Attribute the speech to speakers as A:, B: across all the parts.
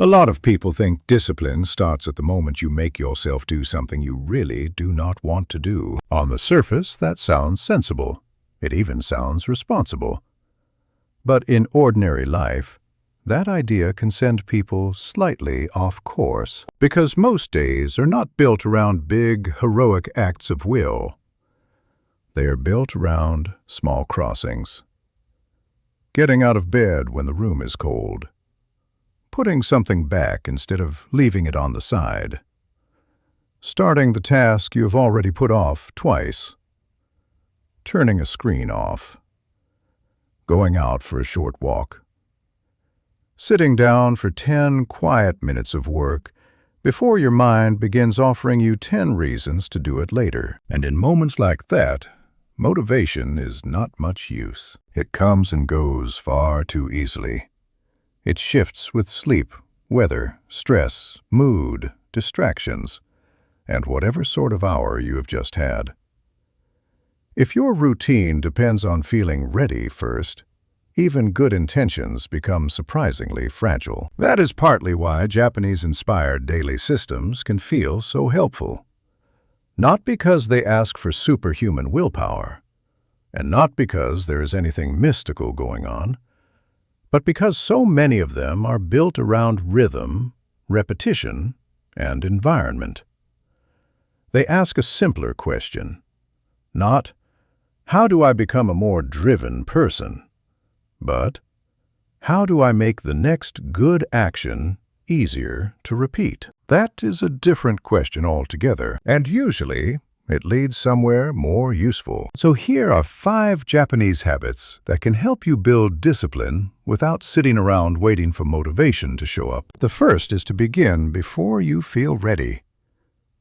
A: A lot of people think discipline starts at the moment you make yourself do something you really do not want to do. On the surface, that sounds sensible. It even sounds responsible. But in ordinary life, that idea can send people slightly off course, because most days are not built around big, heroic acts of will. They are built around small crossings. Getting out of bed when the room is cold. Putting something back instead of leaving it on the side. Starting the task you have already put off twice. Turning a screen off. Going out for a short walk. Sitting down for 10 quiet minutes of work before your mind begins offering you 10 reasons to do it later. And in moments like that, motivation is not much use. It comes and goes far too easily. It shifts with sleep, weather, stress, mood, distractions, and whatever sort of hour you have just had. If your routine depends on feeling ready first, even good intentions become surprisingly fragile. That is partly why Japanese-inspired daily systems can feel so helpful. Not because they ask for superhuman willpower, and not because there is anything mystical going on, but because so many of them are built around rhythm, repetition, and environment. They ask a simpler question, not, how do I become a more driven person? But, how do I make the next good action easier to repeat? That is a different question altogether, and usually it leads somewhere more useful. So here are 5 Japanese habits that can help you build discipline without sitting around waiting for motivation to show up. The first is to begin before you feel ready,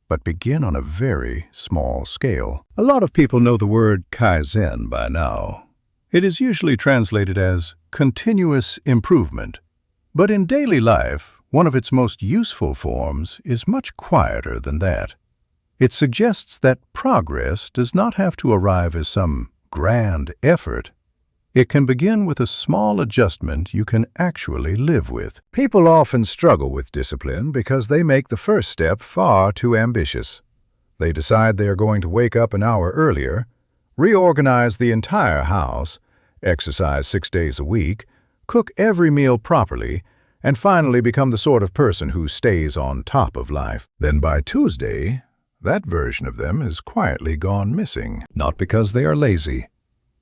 A: but begin on a very small scale. A lot of people know the word Kaizen by now. It is usually translated as continuous improvement, but in daily life, one of its most useful forms is much quieter than that. It suggests that progress does not have to arrive as some grand effort. It can begin with a small adjustment you can actually live with. People often struggle with discipline because they make the first step far too ambitious. They decide they are going to wake up an hour earlier, reorganize the entire house, exercise 6 days a week, cook every meal properly, and finally become the sort of person who stays on top of life. Then by Tuesday, that version of them has quietly gone missing. Not because they are lazy,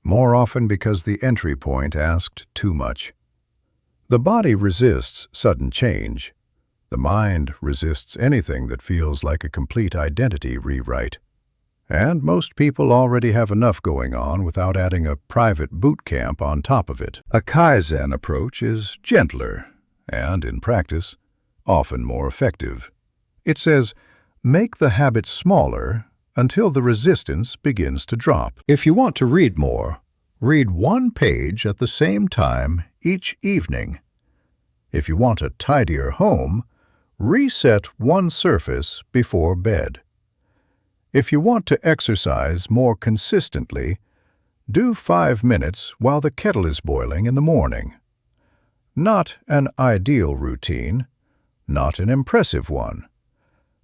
A: more often because the entry point asked too much. The body resists sudden change. The mind resists anything that feels like a complete identity rewrite. And most people already have enough going on without adding a private boot camp on top of it. A Kaizen approach is gentler and, in practice, often more effective. It says, make the habit smaller until the resistance begins to drop. If you want to read more, read 1 page at the same time each evening. If you want a tidier home, reset 1 surface before bed. If you want to exercise more consistently, do 5 minutes while the kettle is boiling in the morning. Not an ideal routine, not an impressive one.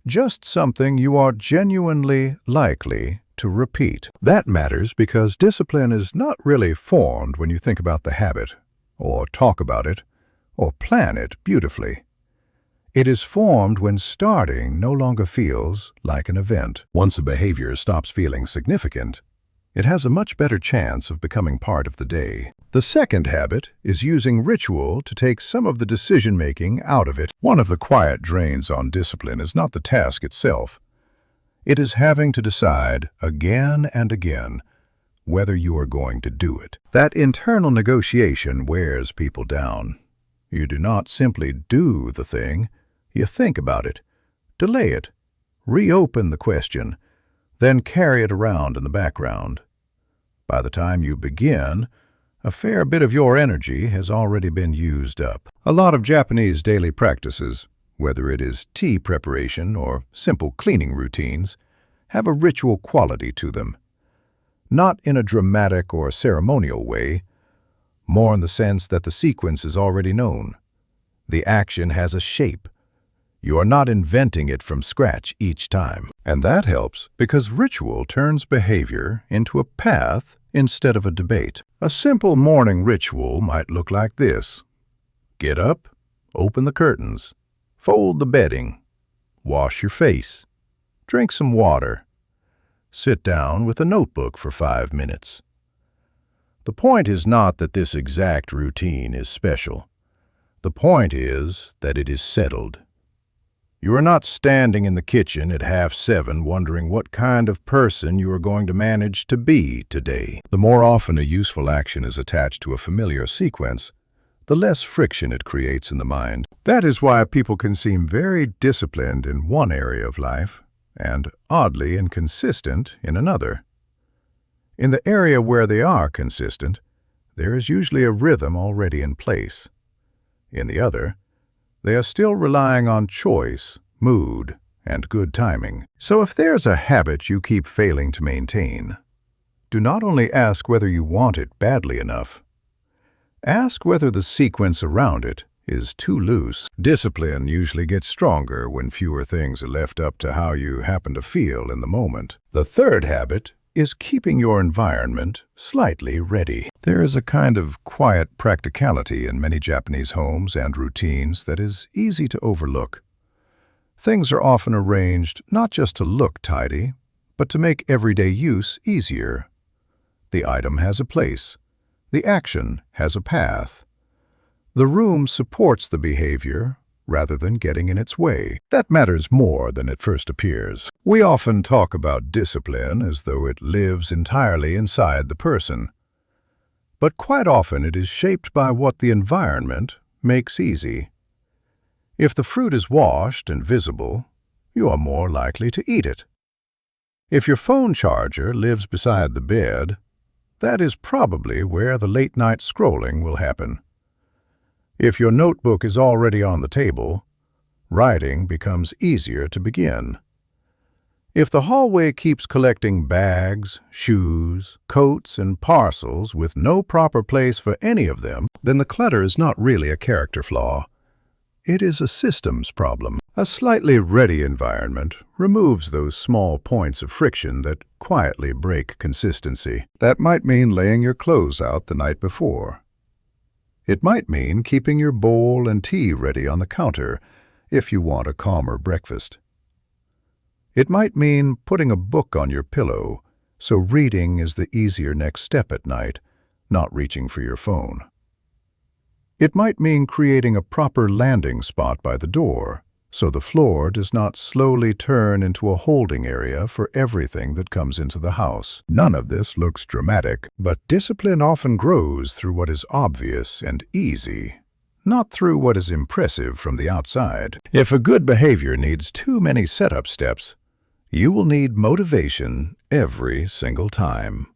A: Just something you are genuinely likely to repeat. That matters because discipline is not really formed when you think about the habit, or talk about it, or plan it beautifully. It is formed when starting no longer feels like an event. Once a behavior stops feeling significant, it has a much better chance of becoming part of the day. The second habit is using ritual to take some of the decision-making out of it. One of the quiet drains on discipline is not the task itself. It is having to decide again and again whether you are going to do it. That internal negotiation wears people down. You do not simply do the thing, you think about it, delay it, reopen the question, then carry it around in the background. By the time you begin, a fair bit of your energy has already been used up. A lot of Japanese daily practices, whether it is tea preparation or simple cleaning routines, have a ritual quality to them. Not in a dramatic or ceremonial way, more in the sense that the sequence is already known. The action has a shape. You are not inventing it from scratch each time. And that helps because ritual turns behavior into a path instead of a debate. A simple morning ritual might look like this. Get up, open the curtains, fold the bedding, wash your face, drink some water, sit down with a notebook for 5 minutes. The point is not that this exact routine is special. The point is that it is settled. You are not standing in the kitchen at 7:30 wondering what kind of person you are going to manage to be today. The more often a useful action is attached to a familiar sequence, the less friction it creates in the mind. That is why people can seem very disciplined in one area of life and oddly inconsistent in another. In the area where they are consistent, there is usually a rhythm already in place. In the other, they are still relying on choice, mood, and good timing. So if there's a habit you keep failing to maintain, do not only ask whether you want it badly enough, ask whether the sequence around it is too loose. Discipline usually gets stronger when fewer things are left up to how you happen to feel in the moment. The third habit is keeping your environment slightly ready. There is a kind of quiet practicality in many Japanese homes and routines that is easy to overlook. Things are often arranged not just to look tidy, but to make everyday use easier. The item has a place. The action has a path. The room supports the behavior rather than getting in its way. That matters more than it first appears. We often talk about discipline as though it lives entirely inside the person. But quite often it is shaped by what the environment makes easy. If the fruit is washed and visible, you are more likely to eat it. If your phone charger lives beside the bed, that is probably where the late-night scrolling will happen. If your notebook is already on the table, writing becomes easier to begin. If the hallway keeps collecting bags, shoes, coats, and parcels with no proper place for any of them, then the clutter is not really a character flaw. It is a systems problem. A slightly ready environment removes those small points of friction that quietly break consistency. That might mean laying your clothes out the night before. It might mean keeping your bowl and tea ready on the counter if you want a calmer breakfast. It might mean putting a book on your pillow so reading is the easier next step at night, not reaching for your phone. It might mean creating a proper landing spot by the door so the floor does not slowly turn into a holding area for everything that comes into the house. None of this looks dramatic, but discipline often grows through what is obvious and easy, not through what is impressive from the outside. If a good behavior needs too many setup steps, you will need motivation every single time.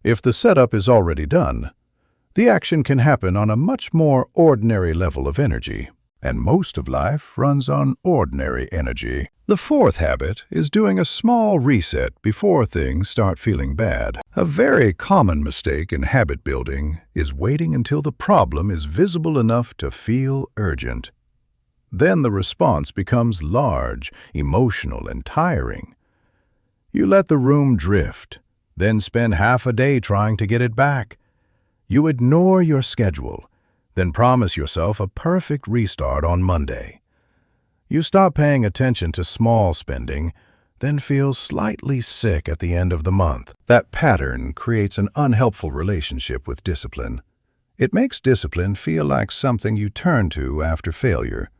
A: If the setup is already done, the action can happen on a much more ordinary level of energy. And most of life runs on ordinary energy. The fourth habit is doing a small reset before things start feeling bad. A very common mistake in habit building is waiting until the problem is visible enough to feel urgent. Then the response becomes large, emotional, and tiring. You let the room drift, then spend half a day trying to get it back. You ignore your schedule, then promise yourself a perfect restart on Monday. You stop paying attention to small spending, then feel slightly sick at the end of the month. That pattern creates an unhelpful relationship with discipline. It makes discipline feel like something you turn to after failure,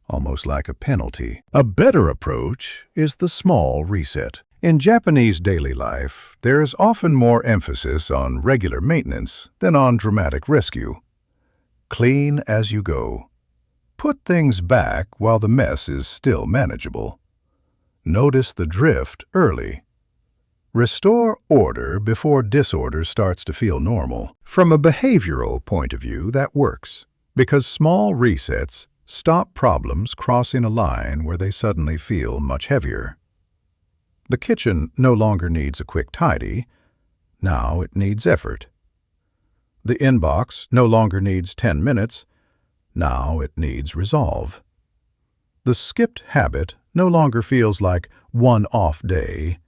A: almost like a penalty. A better approach is the small reset. In Japanese daily life, there is often more emphasis on regular maintenance than on dramatic rescue. Clean as you go. Put things back while the mess is still manageable. Notice the drift early. Restore order before disorder starts to feel normal. From a behavioral point of view, that works, because small resets stop problems crossing a line where they suddenly feel much heavier. The kitchen no longer needs a quick tidy. Now it needs effort. The inbox no longer needs 10 minutes. Now it needs resolve. The skipped habit no longer feels like one off day.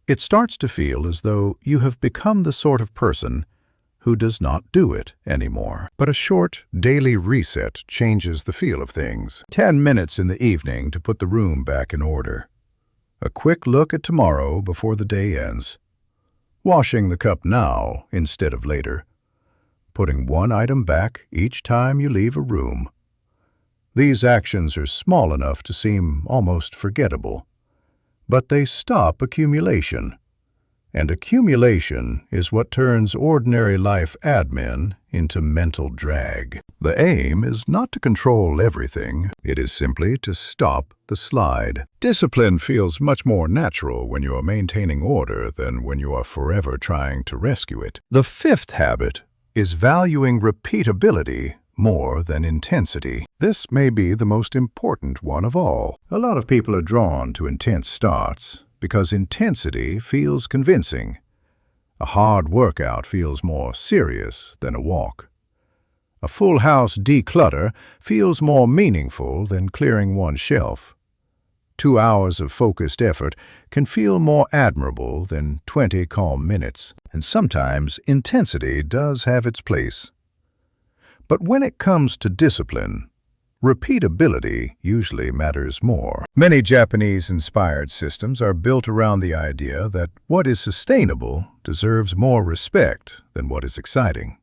A: It starts to feel as though you have become the sort of person who does not do it anymore. But a short daily reset changes the feel of things. 10 minutes in the evening to put the room back in order. A quick look at tomorrow before the day ends. Washing the cup now instead of later. Putting one item back each time you leave a room. These actions are small enough to seem almost forgettable, but they stop accumulation. And accumulation is what turns ordinary life admin into mental drag. The aim is not to control everything. It is simply to stop the slide. Discipline feels much more natural when you are maintaining order than when you are forever trying to rescue it. The fifth habit is valuing repeatability more than intensity. This may be the most important one of all. A lot of people are drawn to intense starts because intensity feels convincing. A hard workout feels more serious than a walk. A full house declutter feels more meaningful than clearing one shelf. 2 hours of focused effort can feel more admirable than 20 calm minutes. And sometimes intensity does have its place. But when it comes to discipline, repeatability usually matters more. Many Japanese-inspired systems are built around the idea that what is sustainable deserves more respect than what is exciting.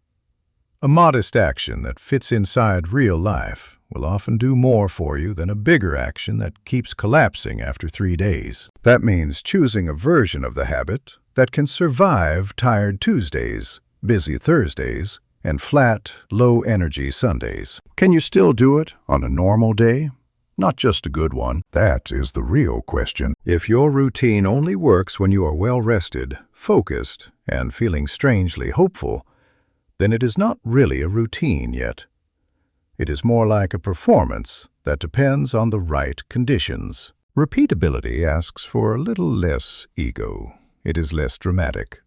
A: A modest action that fits inside real life will often do more for you than a bigger action that keeps collapsing after 3 days. That means choosing a version of the habit that can survive tired Tuesdays, busy Thursdays, and flat, low-energy Sundays. Can you still do it on a normal day? Not just a good one. That is the real question. If your routine only works when you are well-rested, focused, and feeling strangely hopeful, then it is not really a routine yet. It is more like a performance that depends on the right conditions. Repeatability asks for a little less ego. It is less dramatic,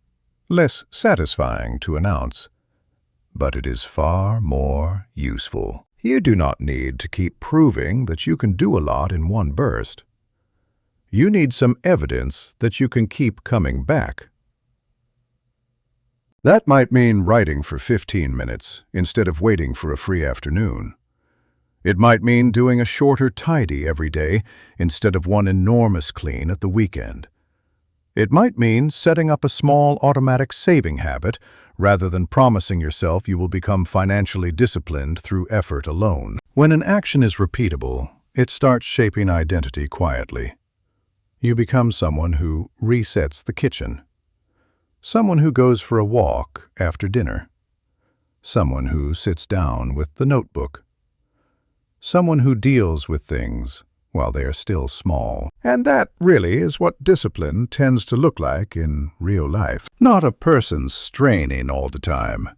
A: less satisfying to announce, but it is far more useful. You do not need to keep proving that you can do a lot in one burst. You need some evidence that you can keep coming back. That might mean writing for 15 minutes instead of waiting for a free afternoon. It might mean doing a shorter tidy every day instead of one enormous clean at the weekend. It might mean setting up a small automatic saving habit rather than promising yourself you will become financially disciplined through effort alone. When an action is repeatable, it starts shaping identity quietly. You become someone who resets the kitchen, someone who goes for a walk after dinner, someone who sits down with the notebook, someone who deals with things while they are still small. And that really is what discipline tends to look like in real life. Not a person straining all the time.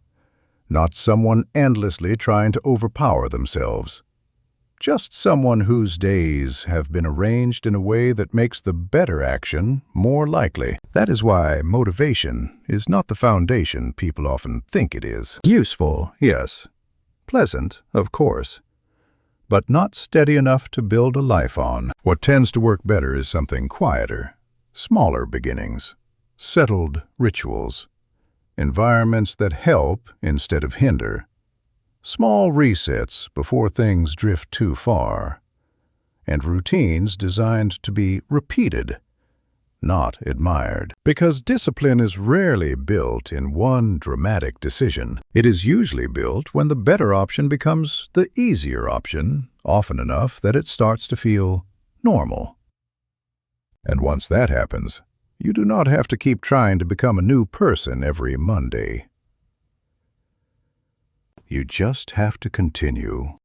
A: Not someone endlessly trying to overpower themselves. Just someone whose days have been arranged in a way that makes the better action more likely. That is why motivation is not the foundation people often think it is. Useful, yes. Pleasant, of course. But not steady enough to build a life on. What tends to work better is something quieter, smaller beginnings, settled rituals, environments that help instead of hinder, small resets before things drift too far, and routines designed to be repeated, not admired. Because discipline is rarely built in one dramatic decision. It is usually built when the better option becomes the easier option, often enough that it starts to feel normal. And once that happens, you do not have to keep trying to become a new person every Monday. You just have to continue.